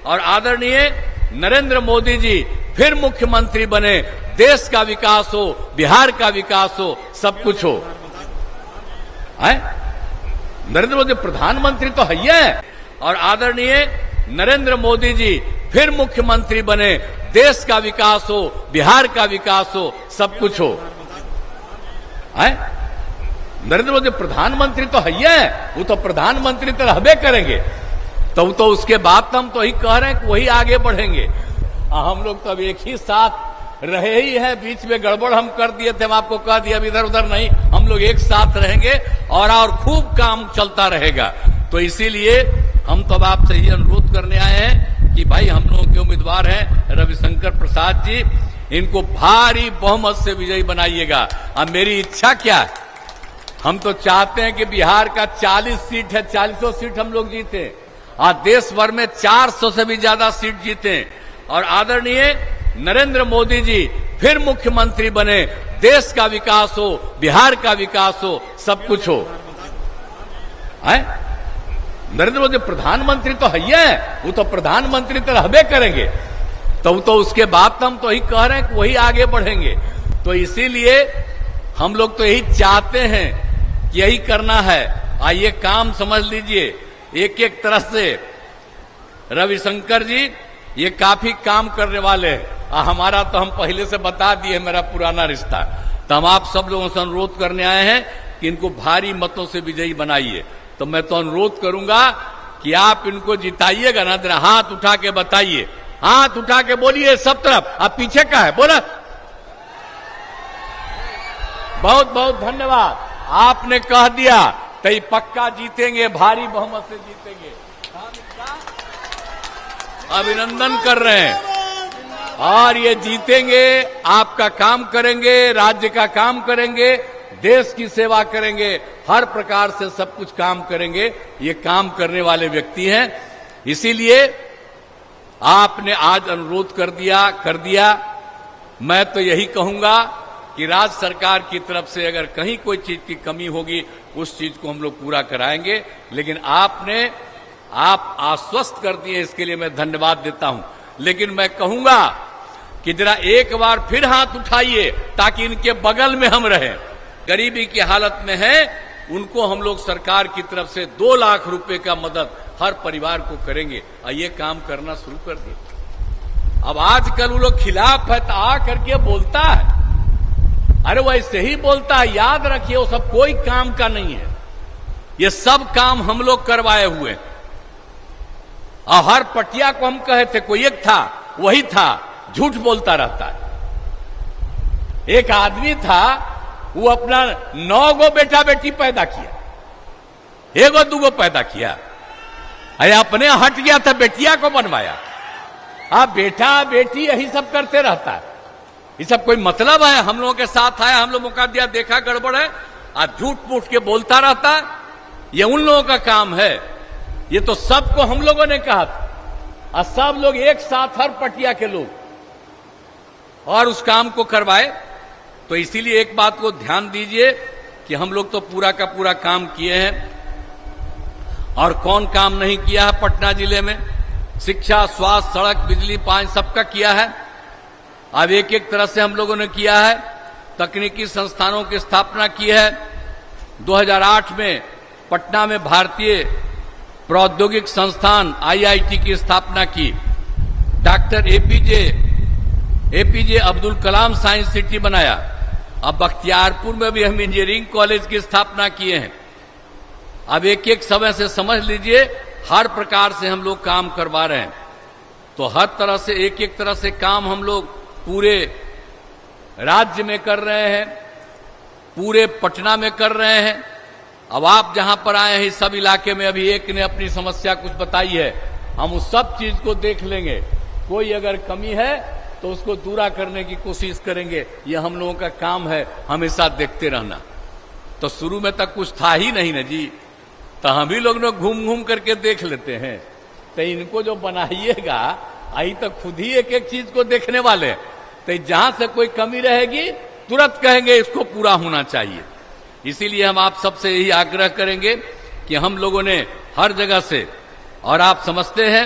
और आदरणीय नरेंद्र मोदी जी फिर मुख्यमंत्री बने, देश का विकास हो, बिहार का विकास हो, सब कुछ हो। नरेंद्र मोदी प्रधानमंत्री तो है, और आदरणीय नरेंद्र मोदी जी फिर मुख्यमंत्री बने, देश का विकास हो, बिहार का विकास हो, सब कुछ हो। नरेंद्र मोदी प्रधानमंत्री तो है, वो तो प्रधानमंत्री तो रहबे करेंगे, तो उसके बाद तो हम तो ही कह रहे हैं कि वही आगे बढ़ेंगे। हम लोग तो अब एक ही साथ रहे ही हैं, बीच में गड़बड़ हम कर दिए थे, हम आपको कह दिया अब इधर उधर नहीं, हम लोग एक साथ रहेंगे और खूब काम चलता रहेगा। तो इसीलिए हम तो अब आपसे ये अनुरोध करने आए हैं कि भाई हम लोगों के उम्मीदवार हैं रविशंकर प्रसाद जी, इनको भारी बहुमत से विजयी बनाइएगा। अब मेरी इच्छा क्या है, हम तो चाहते हैं कि बिहार का 40 सीट है, 40 सीट हम लोग जीते, और देश भर में 400 से भी ज्यादा सीट जीते, और आदरणीय नरेंद्र मोदी जी फिर मुख्यमंत्री बने, देश का विकास हो, बिहार का विकास हो, सब कुछ हो। नरेंद्र मोदी प्रधानमंत्री तो है, वो तो प्रधानमंत्री तो रहबे करेंगे, तो उसके बाद तो हम तो ही कह रहे हैं कि वही आगे बढ़ेंगे। तो इसीलिए हम लोग तो यही चाहते हैं कि यही करना है। आइए काम समझ लीजिए, एक एक तरह से रविशंकर जी ये काफी काम करने वाले हैं। हमारा तो हम पहले से बता दिए, मेरा पुराना रिश्ता, तो हम आप सब लोगों से अनुरोध करने आए हैं कि इनको भारी मतों से विजयी बनाइए। तो मैं तो अनुरोध करूंगा कि आप इनको जिताइएगा ना, जरा हाथ उठा के बताइए, हाथ उठा के बोलिए सब तरफ। आप पीछे का है बोला, बहुत बहुत धन्यवाद, आपने कह दिया तो ये पक्का जीतेंगे, भारी बहुमत से जीतेंगे। अभिनंदन कर रहे हैं, और ये जीतेंगे, आपका काम करेंगे, राज्य का काम करेंगे, देश की सेवा करेंगे, हर प्रकार से सब कुछ काम करेंगे। ये काम करने वाले व्यक्ति हैं, इसीलिए आपने आज अनुरोध कर दिया। मैं तो यही कहूंगा कि राज्य सरकार की तरफ से अगर कहीं कोई चीज की कमी होगी, उस चीज को हम लोग पूरा कराएंगे, लेकिन आप आश्वस्त कर दिए, इसके लिए मैं धन्यवाद देता हूं। लेकिन मैं कहूंगा कि जरा एक बार फिर हाथ उठाइए, ताकि इनके बगल में हम रहें। गरीबी की हालत में है, उनको हम लोग सरकार की तरफ से 2 लाख रुपए का मदद हर परिवार को करेंगे, और ये काम करना शुरू कर दिए। अब आजकल वो लोग खिलाफ है तो आ करके बोलता है, अरे वैसे ही बोलता है, याद रखिए वो सब कोई काम का नहीं है, ये सब काम हम लोग करवाए हुए। और हर पटिया को हम कहे थे, कोई एक था, वही था, झूठ बोलता रहता है। एक आदमी था, वो अपना 9 गो बेटा बेटी पैदा किया, 1 2 पैदा किया, अरे अपने हट गया था, बेटिया को बनवाया। अब बेटा बेटी यही सब करते रहता है, ये सब कोई मतलब है? हम लोगों के साथ आया, हम लोग मौका दिया, देखा गड़बड़ है, और झूठ मूठ के बोलता रहता है। ये उन लोगों का काम है, ये तो सबको हम लोगों ने कहा था, और सब लोग एक साथ, हर पटिया के लोग, और उस काम को करवाए। तो इसीलिए एक बात को ध्यान दीजिए कि हम लोग तो पूरा का पूरा काम किए हैं, और कौन काम नहीं किया है पटना जिले में? शिक्षा, स्वास्थ्य, सड़क, बिजली, पानी, सबका किया है। अब एक एक तरह से हम लोगों ने किया है। तकनीकी संस्थानों की स्थापना की है। 2008 में पटना में भारतीय प्रौद्योगिक संस्थान IIT की स्थापना की। Doctor APJ Abdul Kalam science city बनाया। अब बख्तियारपुर में भी हम इंजीनियरिंग कॉलेज की स्थापना किए हैं। अब एक एक समय से समझ लीजिए, हर प्रकार से हम लोग काम करवा रहे हैं। तो हर तरह से एक एक तरह से काम हम लोग पूरे राज्य में कर रहे हैं, पूरे पटना में कर रहे हैं। अब आप जहां पर आए हैं, सब इलाके में अभी एक ने अपनी समस्या कुछ बताई है, हम उस सब चीज को देख लेंगे। कोई अगर कमी है तो उसको दूरा करने की कोशिश करेंगे। ये हम लोगों का काम है, हमेशा देखते रहना। तो शुरू में तक कुछ था ही नहीं ना जी, तो हम ही लोग घूम घूम करके देख लेते हैं। तो इनको जो बनाइएगा, आई तो खुद ही एक एक चीज को देखने वाले, तो जहां से कोई कमी रहेगी तुरंत कहेंगे इसको पूरा होना चाहिए। इसीलिए हम आप सबसे यही आग्रह करेंगे कि हम लोगों ने हर जगह से, और आप समझते हैं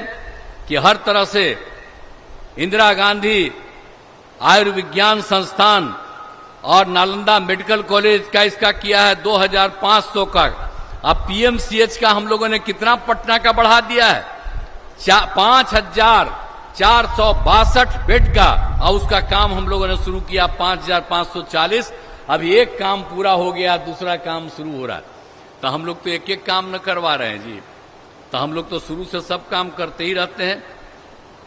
कि हर तरह से इंदिरा गांधी आयुर्विज्ञान संस्थान और नालंदा मेडिकल कॉलेज का इसका किया है 2500 का। अब पीएमसीएच का हम लोगों ने कितना पटना का बढ़ा दिया है, 5462 बेड का, और उसका काम हम लोगों ने शुरू किया 5540। अब एक काम पूरा हो गया, दूसरा काम शुरू हो रहा है। तो हम लोग तो एक एक काम न करवा रहे हैं जी, तो हम लोग तो शुरू से सब काम करते ही रहते हैं।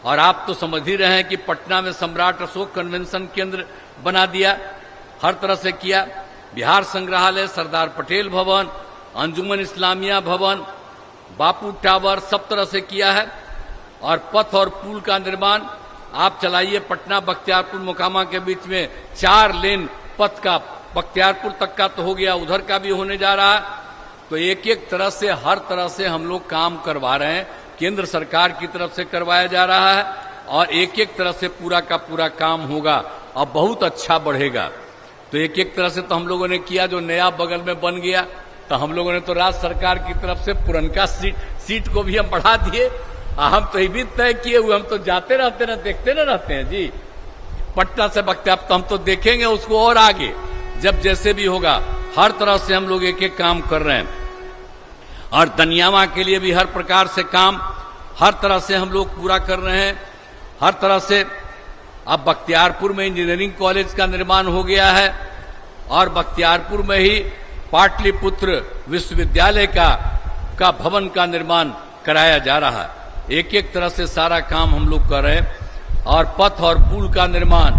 और आप तो समझ ही रहे हैं कि पटना में सम्राट अशोक कन्वेंशन केंद्र बना दिया, हर तरह से किया। बिहार संग्रहालय, सरदार पटेल भवन, अंजुमन इस्लामिया भवन, बापू टावर, सब तरह से किया है। और पथ और पुल का निर्माण आप चलाइए, पटना बख्तियारपुर मोकामा के बीच में 4 लेन पथ का, बख्तियारपुर तक का तो हो गया, उधर का भी होने जा रहा है। तो एक एक तरह से, हर तरह से हम लोग काम करवा रहे हैं, केंद्र सरकार की तरफ से करवाया जा रहा है, और एक एक तरह से पूरा का पूरा काम होगा और बहुत अच्छा बढ़ेगा। तो एक एक तरह से तो हम लोगों ने किया, जो नया बगल में बन गया, तो हम लोगों ने तो राज्य सरकार की तरफ से पुरनका सीट को भी हम बढ़ा दिए। हम तो ये भी तय किए हुए, हम तो जाते रहते ना, देखते ना रहते हैं जी, पटना से बख्तियार। तो हम तो देखेंगे उसको और आगे, जब जैसे भी होगा, हर तरह से हम लोग एक एक काम कर रहे हैं। और दनियामा के लिए भी हर प्रकार से काम, हर तरह से हम लोग पूरा कर रहे हैं, हर तरह से। अब बख्तियारपुर में इंजीनियरिंग कॉलेज का निर्माण हो गया है, और बख्तियारपुर में ही पाटलिपुत्र विश्वविद्यालय का भवन का निर्माण कराया जा रहा है। एक एक तरह से सारा काम हम लोग कर रहे हैं। और पथ और पुल का निर्माण,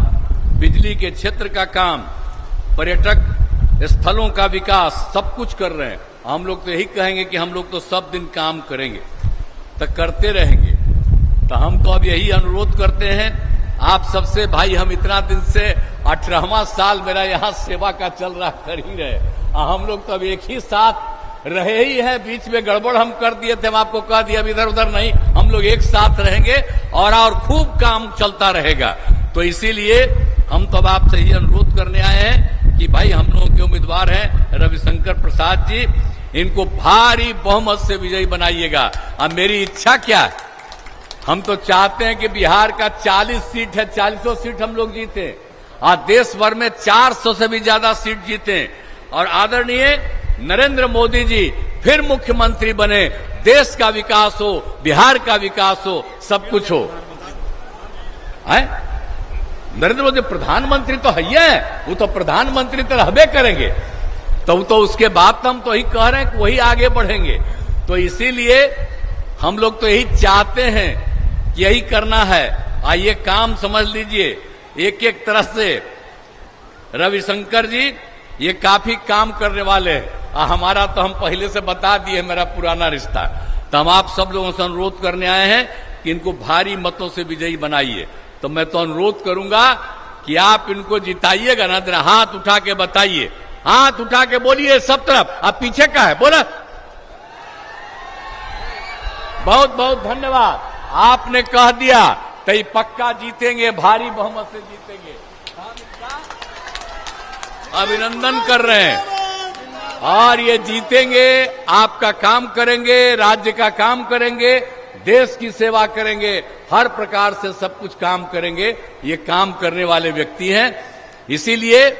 बिजली के क्षेत्र का काम, पर्यटक स्थलों का विकास, सब कुछ कर रहे हैं। हम लोग तो यही कहेंगे कि हम लोग तो सब दिन काम करेंगे, तो करते रहेंगे। तो हम तो अब यही अनुरोध करते हैं आप सबसे, भाई हम इतना दिन से 18वां साल मेरा यहाँ सेवा का चल रहा, कर ही रहे। हम लोग तो अब एक ही साथ रहे ही हैं, बीच में गड़बड़ हम कर दिए थे, हम आपको कह दिया, अब इधर उधर नहीं, हम लोग एक साथ रहेंगे और खूब काम चलता रहेगा। तो इसीलिए हम तो अब आपसे ही अनुरोध करने आए हैं कि भाई हम लोगों के उम्मीदवार हैं रविशंकर प्रसाद जी, इनको भारी बहुमत से विजयी बनाइएगा। अब मेरी इच्छा क्या है, हम तो चाहते हैं कि बिहार का 40 सीट है, 40 सीट हम लोग जीते, और देश भर में 400 से भी ज्यादा सीट जीते, और आदरणीय नरेंद्र मोदी जी फिर मुख्यमंत्री बने, देश का विकास हो, बिहार का विकास हो, सब कुछ हो। नरेंद्र मोदी प्रधानमंत्री तो है, वो तो प्रधानमंत्री तो रहबे करेंगे, तो उसके बाद हम तो यही कह रहे हैं कि वही आगे बढ़ेंगे। तो इसीलिए हम लोग तो यही चाहते हैं कि यही करना है। आइए काम समझ लीजिए, एक एक तरह से रविशंकर जी ये काफी काम करने वाले हैं। हमारा तो हम पहले से बता दिए, मेरा पुराना रिश्ता। तो हम आप सब लोगों से अनुरोध करने आए हैं कि इनको भारी मतों से विजयी बनाइए। तो मैं तो अनुरोध करूंगा कि आप इनको जिताइएगा ना, जरा हाथ उठा के बताइए, हाथ उठा के बोलिए सब तरफ। आप पीछे का है, बोला। बहुत बहुत धन्यवाद, आपने कह दिया तो ये पक्का जीतेंगे, भारी बहुमत से जीतेंगे। अभिनंदन कर रहे हैं, और ये जीतेंगे, आपका काम करेंगे, राज्य का काम करेंगे, देश की सेवा करेंगे, हर प्रकार से सब कुछ काम करेंगे। ये काम करने वाले व्यक्ति हैं, इसीलिए